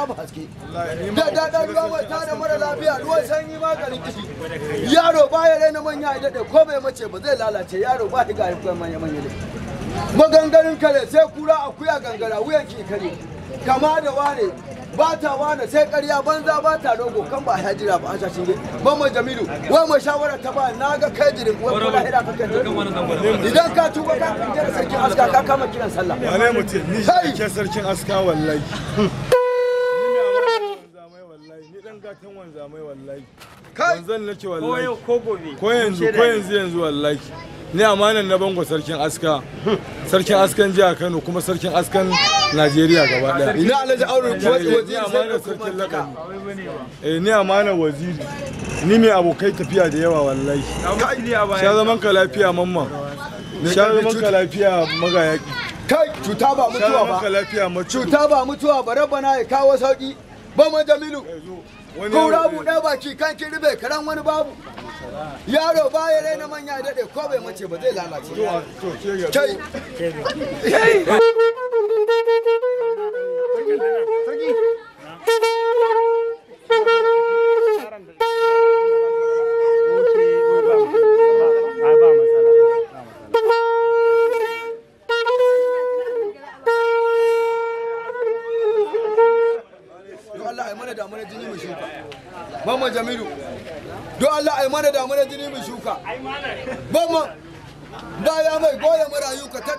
babu haske da daɗin ruwa mai tada mara lafiya ruwan sanyi maganin kishi yaro baya raina manya ya daɗe ko bai mace ba zai lalace yaro ba ya gari kuma manya ne maganganun kare sai kura akuya gangara wuyan ki kare kama da wane ba ta wane sai ƙarya banza ba ta dogo kan ba ya jira ba a shashin ge ban mai jamilu wai mai shawara ta ba na ga kai jirin wai ko lahira ka kai idan ka tuba ka kinje da sarkin aska ka kama kiran sallah wane mutum ni ke sarkin aska wallahi ni dan gatan wanzamai wallahi wanzan nake wallahi ko gobe ko yanzu wallahi ni amanan na bango sarkin askan jiha Kano kuma sarkin askan Najeriya gaba daya ina alhaji aure ko waziri amanan sarkin lakani ni amanan waziri ni mai abokai tafiya da yawa wallahi sha zaman ka lafiya mamman sha zaman ka lafiya magayaki kai cuta ba mutuwa ba cuta ba mutuwa ba rabbana ya kawo sauki ba ma jamilu kura buɗe baki kan kirbe karan wani babu yaro baya raina manya ya daɗe ko bai mace ba zai lalace kai Mama Jamilu, don Allah ai mana da mana jini mu shuka. Mama, baya mai goya marayu ka ta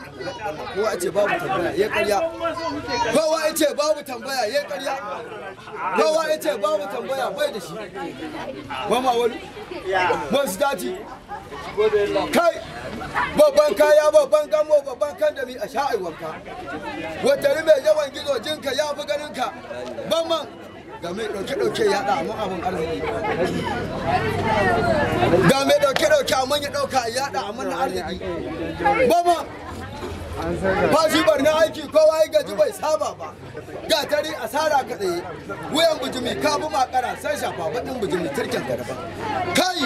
kowa ce babu tambaya ya karya. Kowa ya ce babu tambaya ya karya. Kowa ya ce babu tambaya bai da shi. Mama wani, masu daji. Kai, babban kaya, babban gamo, babban kandami a sha'aiwanka. Wata mai yawan gizo jinka ya fi ganinka. Mamman, ga mai ɗauke-ɗauke ya ɗa amma abin arziki ga mai ɗauke-ɗauke amma ya ɗauka ya ɗa amma na arziki bama fashi barna aiki kowa ya gaji bai saba ba ga tari asara ka tsaye wuyan bujumi ka bi makara sai shafa baɗin bujumi turken ka daban kai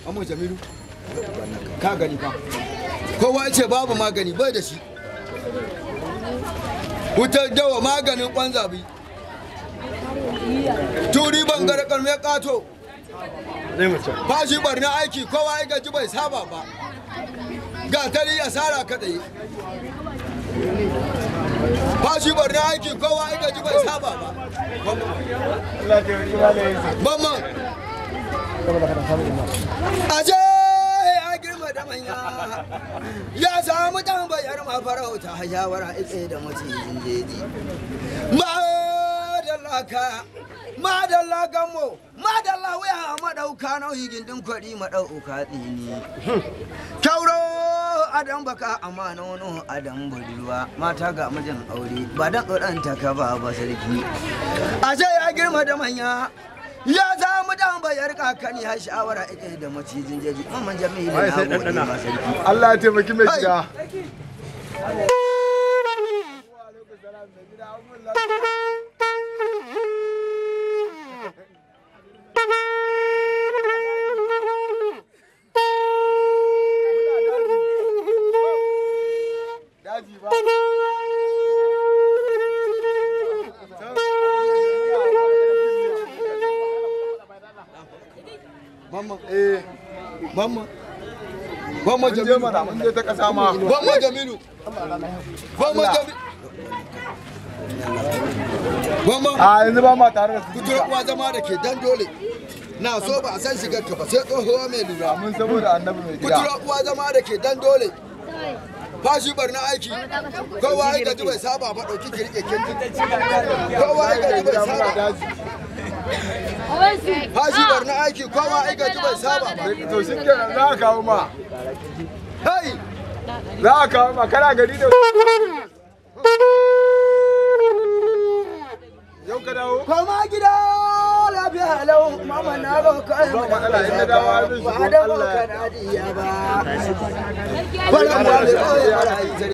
Amma Jamilu ka gani fa kowa ya ce babu magani bai da shi wutar dawa maganin kwanzabi turi bangare karme kato fashi barna aiki kowa ya gaji bai saba ba gatari asara kadai fashi barna aiki kowa ya gaji bai saba ba bamman aje ya girma da manya ya samu tambayar mafarauta shawara ike da macijin jeji madalla gammo madalla waya madauka nauyi gindin kwari madauka tsini kyauro adam baka amma nono adam budurwa mata ga mijin aure ba dan tsoranta ka ba sarki aje ya girma da manya ya samu tambayar kakani har shawara ike da macijin jeji mamman jamilu na gode ma sarki Allah ya taimaki mai gida Mama Jamilu mun je ta kasa ma Mama Jamilu a yanzu ba ma tare da su kutura uwa zama da ke dan dole na so ba a san shigar ka ba sai tsohuwa mai lura mun saboda annabi mai gida kutura uwa zama da ke dan dole fashi barna aiki kowa ya gaji bai saba ba dauki kirke kinji kowa ya gaji bai saba fashi barna aiki kowa ya gaji bai saba ba to shi ke za a kawo ma hey za a kawo ma kana gari da amana ba ka ai mana ba da ba ka da diya ba.